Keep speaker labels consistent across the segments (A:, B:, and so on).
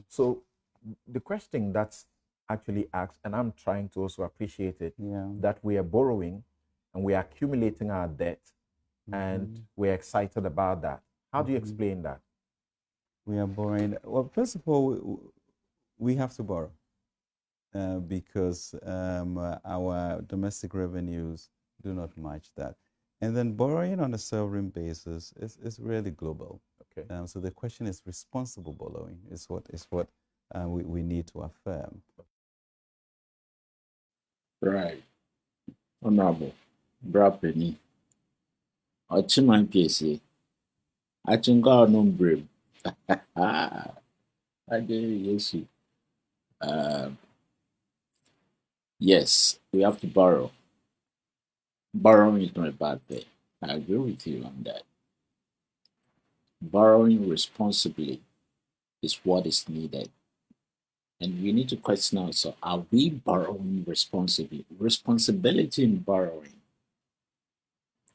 A: So the question that's actually asked, and I'm trying to also appreciate it,
B: Yeah.
A: that we are borrowing and we are accumulating our debt, and we're excited about that. How do you explain that?
B: We are borrowing. Well, first of all, we have to borrow because our domestic revenues do not match that. And then borrowing on a sovereign basis is really global.
A: Okay.
B: So the question is responsible borrowing is what we need to affirm.
C: Right. Honorable. Brapeni. Ochiman PSA. Achinga no brave. I yes. Yes, we have to borrow. Borrowing is not a bad thing. I agree with you on that. Borrowing responsibly is what is needed. And we need to question ourselves, are we borrowing responsibly? Responsibility in borrowing,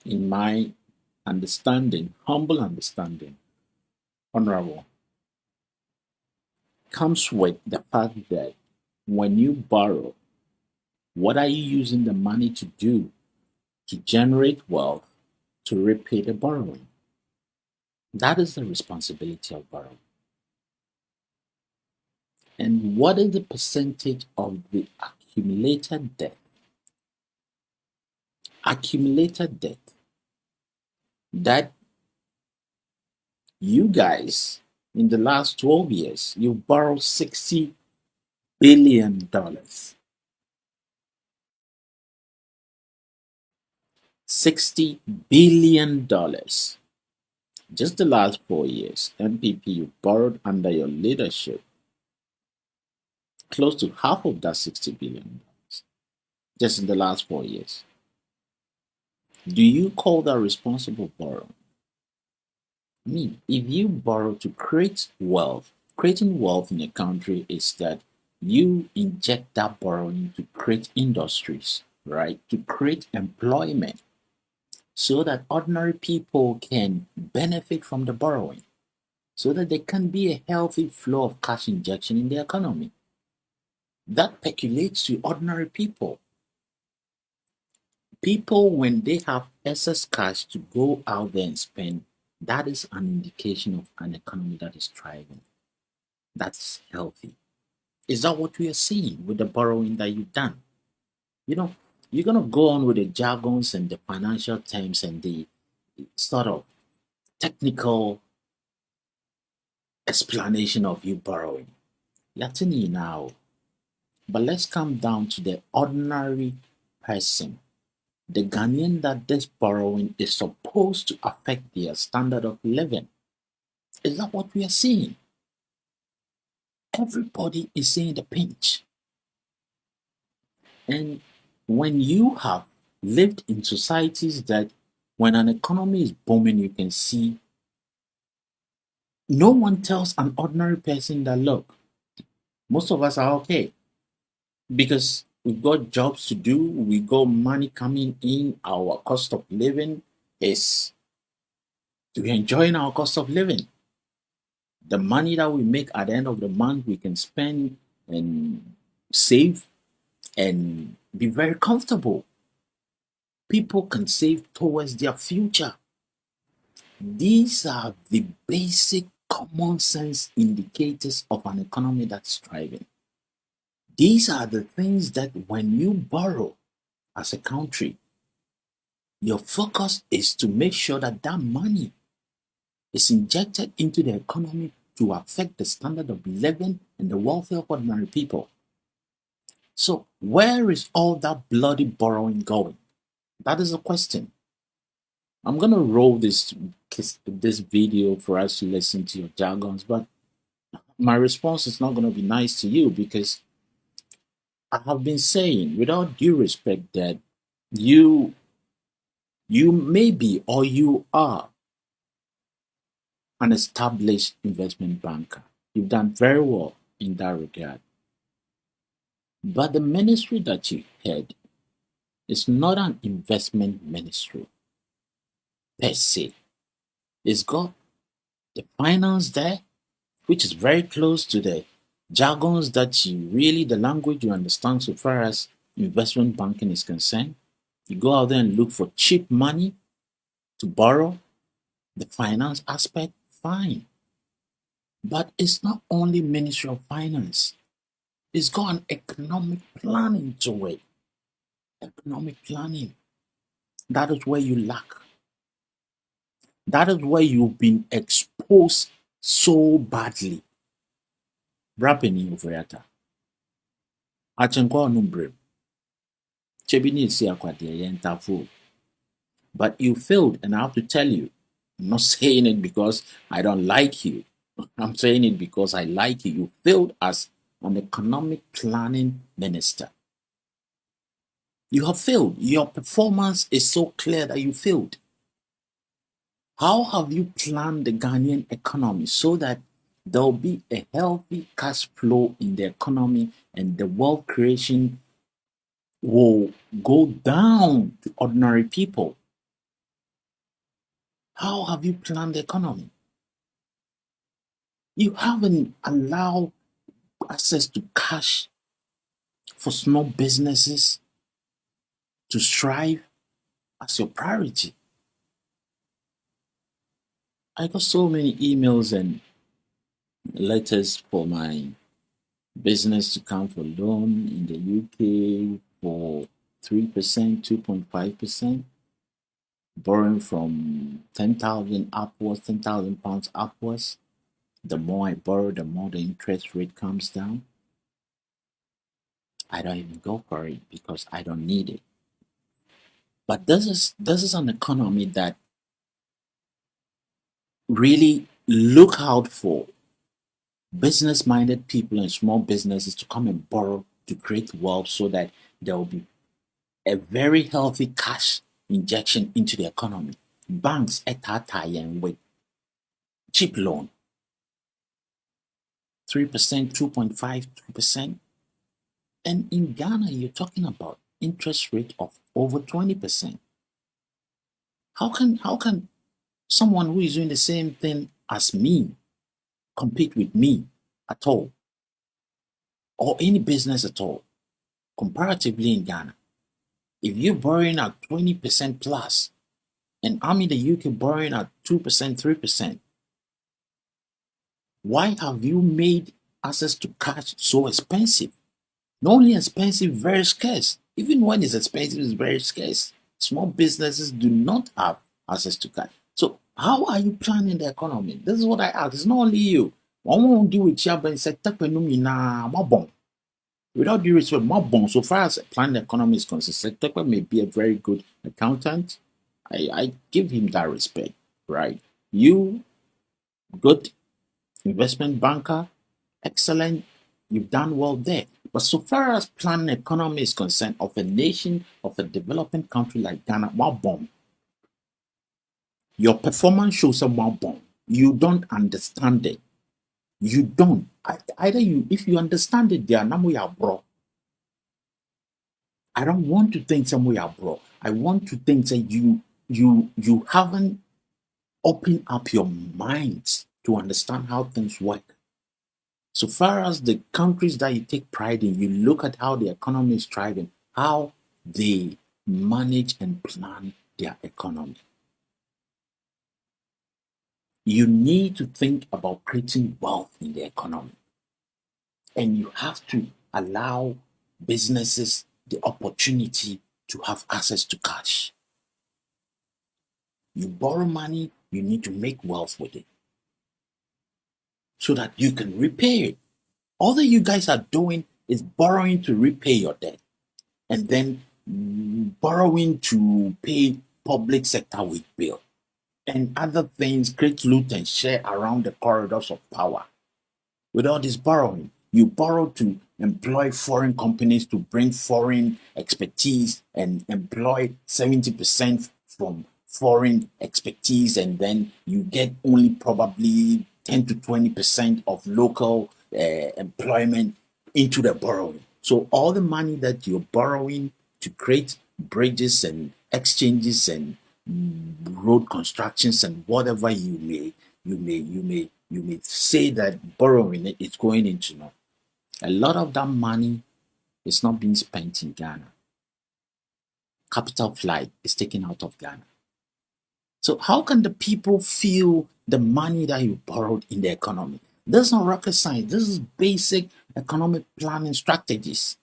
C: in my understanding, humble understanding, honorable, comes with the fact that when you borrow, what are you using the money to do? To generate wealth, to repay the borrowing. That is the responsibility of borrowing. And what is the percentage of the accumulated debt? Accumulated debt that you guys in the last 12 years, you've borrowed $60 billion. $60 billion. Just the last 4 years, MPP, you borrowed under your leadership close to half of that $60 billion just in the last 4 years. Do you call that responsible borrowing? I mean, if you borrow to create wealth, creating wealth in a country is that you inject that borrowing to create industries, right? To create employment so that ordinary people can benefit from the borrowing, so that there can be a healthy flow of cash injection in the economy. That percolates to ordinary people. People, when they have excess cash to go out there and spend, that is an indication of an economy that is thriving, that's healthy. Is that what we are seeing with the borrowing that you've done? You know, you're going to go on with the jargons and the financial terms and the sort of technical explanation of you borrowing. Latini now. But let's come down to the ordinary person, the Ghanaian that this borrowing is supposed to affect their standard of living. Is that what we are seeing? Everybody is seeing the pinch. And when you have lived in societies that when an economy is booming, you can see no one tells an ordinary person that, look, most of us are okay because we've got jobs to do, we got money coming in, our cost of living is we're enjoying our cost of living. The money that we make at the end of the month, we can spend and save and be very comfortable. People can save towards their future. These are the basic common sense indicators of an economy that's thriving. These are the things that when you borrow as a country, your focus is to make sure that that money is injected into the economy to affect the standard of living and the welfare of ordinary people. So, where is all that bloody borrowing going? That is a question. I'm gonna roll this video for us to listen to your jargons, but my response is not gonna be nice to you because I have been saying, without due respect, that you may be or you are an established investment banker. You've done very well in that regard. But the ministry that you head is not an investment ministry per se. It's got the finance there, which is very close to the jargons that you really, the language you understand so far as investment banking is concerned. You go out there and look for cheap money to borrow, the finance aspect, fine. But it's not only Ministry of Finance. It's got an economic planning to it. Economic planning. That is where you lack. That is where you've been exposed so badly. Brapeni Uvriata. Achenkwa Numbre. Chebini si akwade yentafu. But you failed, and I have to tell you, I'm not saying it because I don't like you. I'm saying it because I like you. You failed as an economic planning minister. You have failed. Your performance is so clear that you failed. How have you planned the Ghanaian economy so that there will be a healthy cash flow in the economy and the wealth creation will go down to ordinary people? How have you planned the economy? You haven't allowed access to cash for small businesses to strive as your priority. I got so many emails and letters for my business to come for loan in the UK for 3%, 2.5%, borrowing from 10,000 upwards, 10,000 pounds upwards. The more I borrow, the more the interest rate comes down. I don't even go for it because I don't need it. But this is an economy that really look out for business-minded people and small businesses to come and borrow to create wealth so that there will be a very healthy cash injection into the economy. Banks at ATTA and with cheap loan, 3%, 2.5%, 2%. And in Ghana, you're talking about interest rate of over 20%. How can someone who is doing the same thing as me compete with me at all? Or any business at all, comparatively in Ghana? If you're borrowing at 20% plus, and I'm in the UK borrowing at 2%, 3%, why have you made access to cash so expensive? Not only expensive, very scarce. Even when it's expensive, it's very scarce. Small businesses do not have access to cash. So how are you planning the economy? This is what I ask. It's not only you. One won't deal with you, but say, without due respect, so far as planning the economy is concerned, Tekwe may be a very good accountant. I give him that respect, right? You, good investment banker, excellent, you've done well there. But so far as planning economy is concerned, of a nation, of a developing country like Ghana, bomb. Your performance shows a bomb. You don't understand it. You don't. Either you, if you understand it, there are bro. I don't want to think somewhere bro. I want to think that you haven't opened up your minds to understand how things work. So far as the countries that you take pride in, you look at how the economy is thriving, how they manage and plan their economy. You need to think about creating wealth in the economy. And you have to allow businesses the opportunity to have access to cash. You borrow money, you need to make wealth with it so that you can repay it. All that you guys are doing is borrowing to repay your debt and then borrowing to pay public sector with bill and other things, create loot and share around the corridors of power. With all this borrowing, you borrow to employ foreign companies to bring foreign expertise and employ 70% from foreign expertise, and then you get only probably 10 to 20% of local employment into the borrowing. So all the money that you're borrowing to create bridges and exchanges and road constructions and whatever you may say that borrowing it is going into now. A lot of that money is not being spent in Ghana. Capital flight is taken out of Ghana. So how can the people feel the money that you borrowed in the economy? This is not rocket science. This is basic economic planning strategies.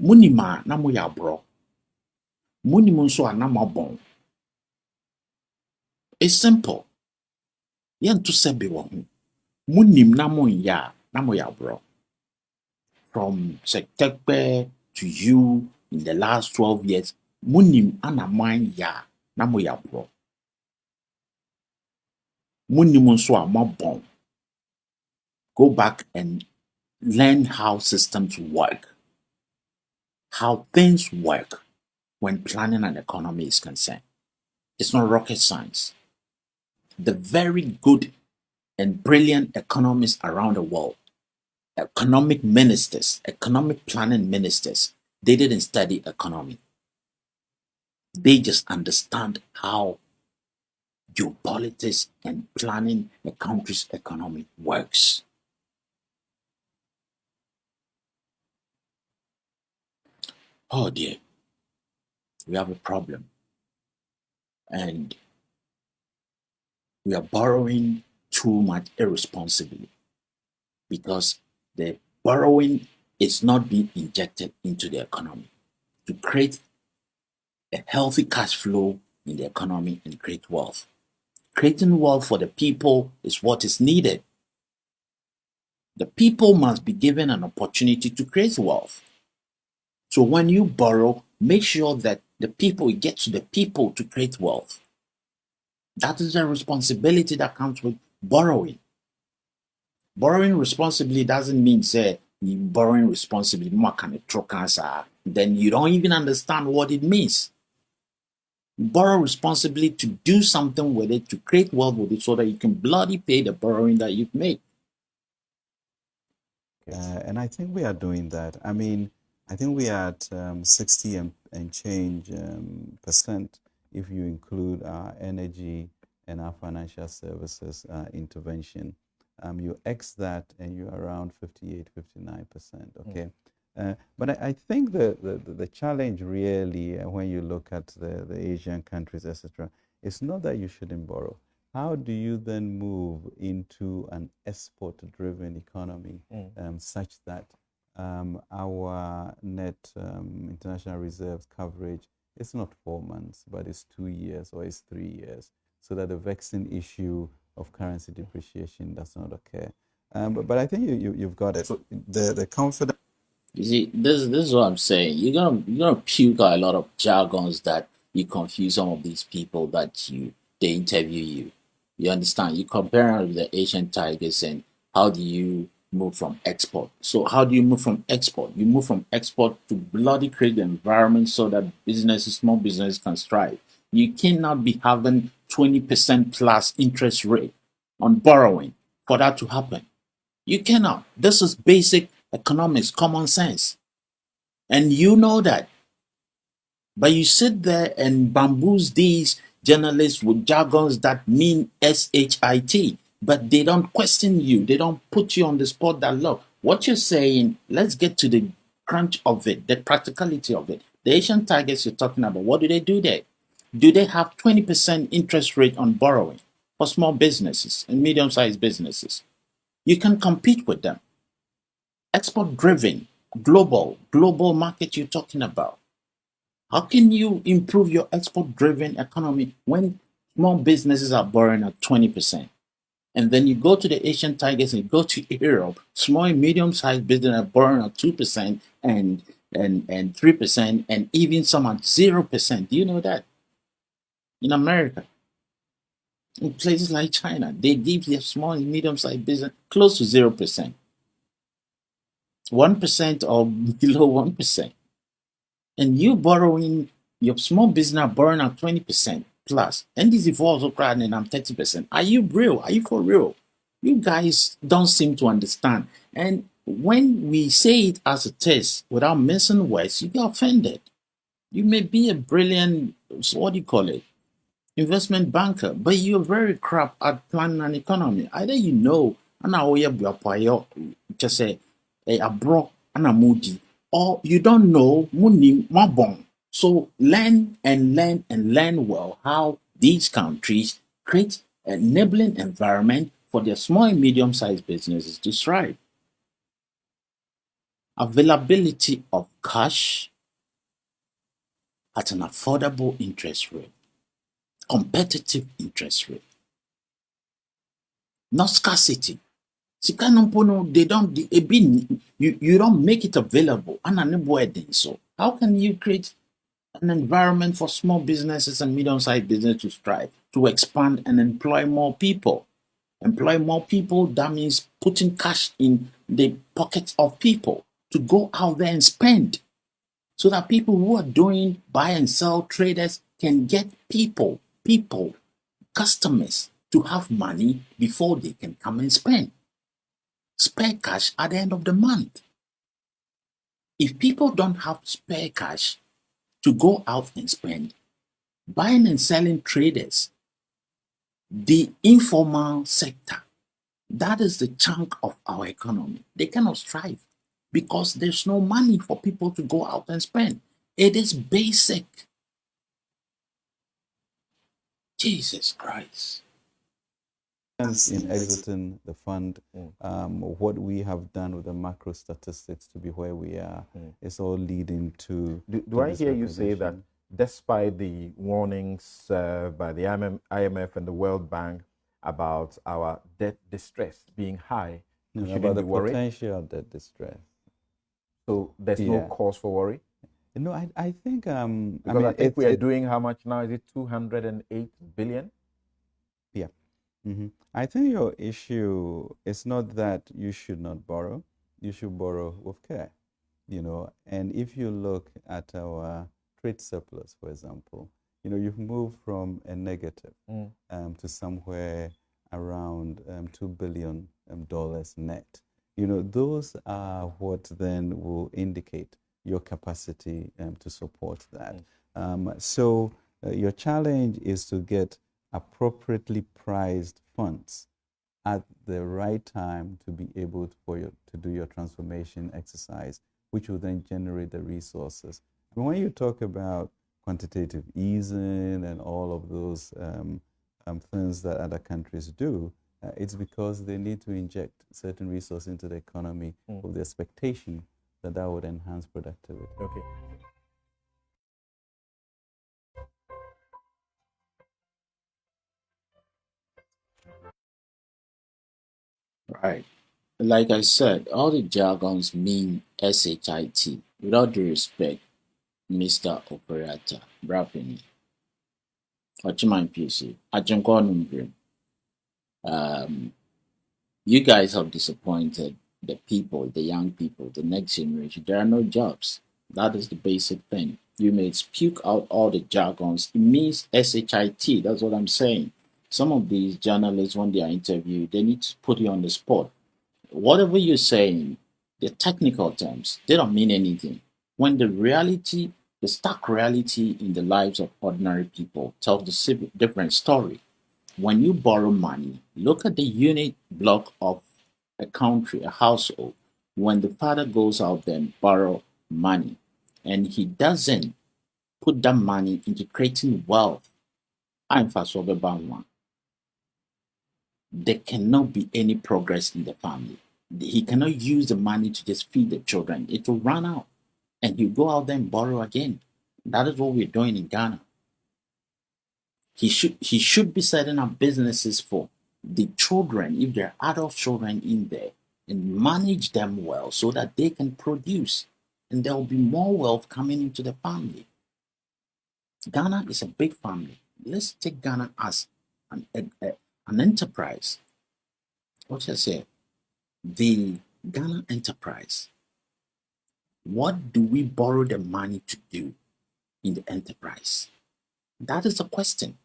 C: Munima na mo ya bro. Munimu nso a na mo bon. It's simple. Yen to sebe wo ho. Munim na mo ya bro. From Sektekpe to you in the last 12 years, munim ana man ya na mo ya bro. Munim nso a mo bon. Go back and learn how systems work, how things work when planning an economy is concerned. It's not rocket science. The very good and brilliant economists around the world, economic ministers, economic planning ministers, they didn't study economy. They just understand how geopolitics and planning a country's economy works. Oh dear, we have a problem. And we are borrowing too much irresponsibly because the borrowing is not being injected into the economy to create a healthy cash flow in the economy and create wealth. Creating wealth for the people is what is needed. The people must be given an opportunity to create wealth. So when you borrow, make sure that the people, it gets to the people to create wealth. That is the responsibility that comes with borrowing. Borrowing responsibly doesn't mean say you borrowing responsibly, then you don't even understand what it means. Borrow responsibly to do something with it, to create wealth with it so that you can bloody pay the borrowing that you've made.
B: And I think we are doing that. I mean, I think we are at 60 and change percent if you include our energy and our financial services intervention. You X that and you're around 58, 59%, okay? But I think the challenge really, when you look at the Asian countries, etc., it's not that you shouldn't borrow. How do you then move into an export-driven economy such that our net international reserves coverage is not 4 months, but it's 2 years or it's 3 years, so that the vexing issue of currency depreciation does not occur. But I think you've got it. So the confidence.
C: You see, this is what I'm saying. You're gonna puke out a lot of jargons that you confuse some of these people that they interview you. You understand? You compare with the Asian tigers and how do you move from export? So how do you move from export? You move from export to bloody create the environment so that small businesses can strive. You cannot be having 20% plus interest rate on borrowing for that to happen. You cannot. This is basic economics, common sense. And you know that. But you sit there and bamboozle these journalists with jargons that mean SHIT, but they don't question you. They don't put you on the spot that, look, what you're saying, let's get to the crunch of it, the practicality of it. The Asian tigers you're talking about, what do they do there? Do they have 20% interest rate on borrowing for small businesses and medium-sized businesses? You can compete with them. Export-driven, global market you're talking about. How can you improve your export-driven economy when small businesses are borrowing at 20%? And then you go to the Asian tigers and you go to Europe, small and medium-sized business are borrowing at 2% and 3%, and even some at 0%. Do you know that? In America, in places like China, they give their small and medium-sized business close to 0%. 1% or below 1%. And you borrowing, your small business borrowing at 20% plus. And this evolves and I'm 30%. Are you real? Are you for real? You guys don't seem to understand. And when we say it as a test without missing words, you get offended. You may be a brilliant, what do you call it, investment banker, but you're very crap at planning an economy. Either you know And now we just say a bro and a moody. Or you don't know muni mabon. So learn and learn and learn well how these countries create an enabling environment for their small and medium-sized businesses to thrive. Availability of cash at an affordable interest rate, competitive interest rate, not scarcity. Sika no mpo no, they don't, you don't make it available. So how can you create an environment for small businesses and medium-sized businesses to strive, to expand and employ more people? Employ more people, that means putting cash in the pockets of people to go out there and spend, so that people who are doing buy and sell traders can get people, customers to have money before they can come and spend. Spare cash at the end of the month. If people don't have spare cash to go out and spend, buying and selling traders, the informal sector, that is the chunk of our economy. They cannot strive because there's no money for people to go out and spend. It is basic. Jesus Christ.
B: In exiting the fund, what we have done with the macro statistics to be where we are, it's all leading to.
A: Do I hear you say that despite the warnings by the IMF and the World Bank about our debt distress being high,
B: about the potential debt distress?
A: So there's no cause for worry?
B: No, I think
A: because I think we are doing how much now? Is it 208 billion?
B: Yeah. I think your issue is not that you should not borrow. You should borrow with care, And if you look at our trade surplus, for example, you've moved from a negative to somewhere around $2 billion net. Those are what then will indicate your capacity to support that. So your challenge is to get appropriately priced funds at the right time to be able to do your transformation exercise, which will then generate the resources. But when you talk about quantitative easing and all of those things that other countries do, it's because they need to inject certain resources into the economy with the expectation that would enhance productivity.
A: Okay.
C: Right. Like I said, all the jargons mean SHIT. Without due respect, Mr. Operator, Brapini. Ochiman PC. You guys have disappointed the people, the young people, the next generation. There are no jobs. That is the basic thing. You may speak out all the jargons. It means SHIT. That's what I'm saying. Some of these journalists, when they are interviewed, they need to put you on the spot. Whatever you're saying, the technical terms, they don't mean anything. When the reality, the stark reality in the lives of ordinary people tells the different story. When you borrow money, look at the unit block of a country, a household. When the father goes out there and borrow money, and he doesn't put that money into creating wealth, there cannot be any progress in the family. He cannot use the money to just feed the children. It will run out, and you go out there and borrow again. That is what we're doing in Ghana. He should be setting up businesses for the children, if there are adult children in there, and manage them well so that they can produce, and there will be more wealth coming into the family. Ghana is a big family. Let's take Ghana as an enterprise. What I say, the Ghana enterprise. What do we borrow the money to do in the enterprise? That is the question.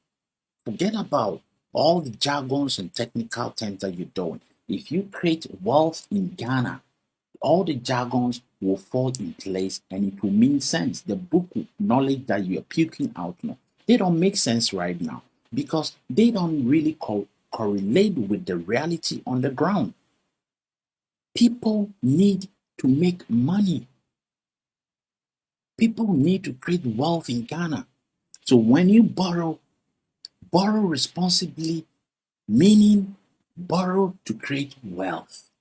C: Forget about all the jargons and technical terms that you're doing. If you create wealth in Ghana, all the jargons will fall in place and it will mean sense. The book knowledge that you are puking out now, they don't make sense right now because they don't really correlate with the reality on the ground. People need to make money. People need to create wealth in Ghana. So when you borrow responsibly, meaning borrow to create wealth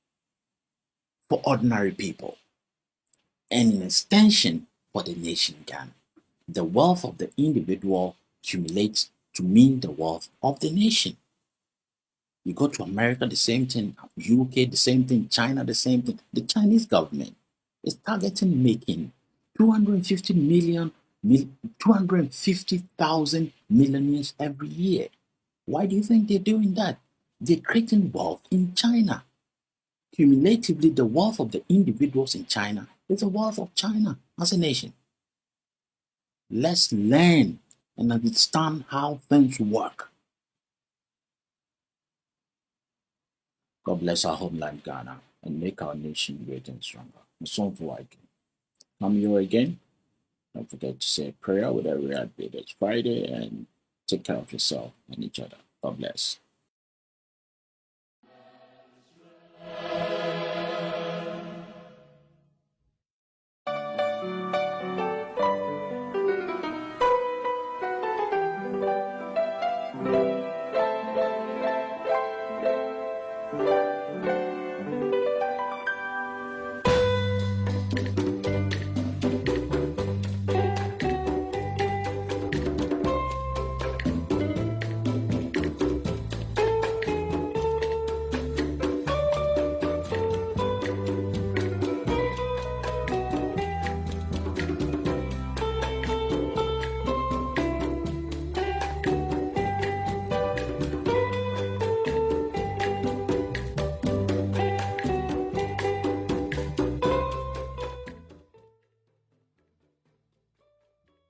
C: for ordinary people and in extension for the nation Ghana. The wealth of the individual accumulates to mean the wealth of the nation. You go to America, the same thing, UK, the same thing, China, the same thing. The Chinese government is targeting making 250,000 millionaires every year. Why do you think they're doing that? They're creating wealth in China. Cumulatively, the wealth of the individuals in China is the wealth of China as a nation. Let's learn and understand how things work. God bless our homeland Ghana and make our nation great and stronger. Come here again. Don't forget to say a prayer with every heartbeat. It's Friday and take care of yourself and each other. God bless.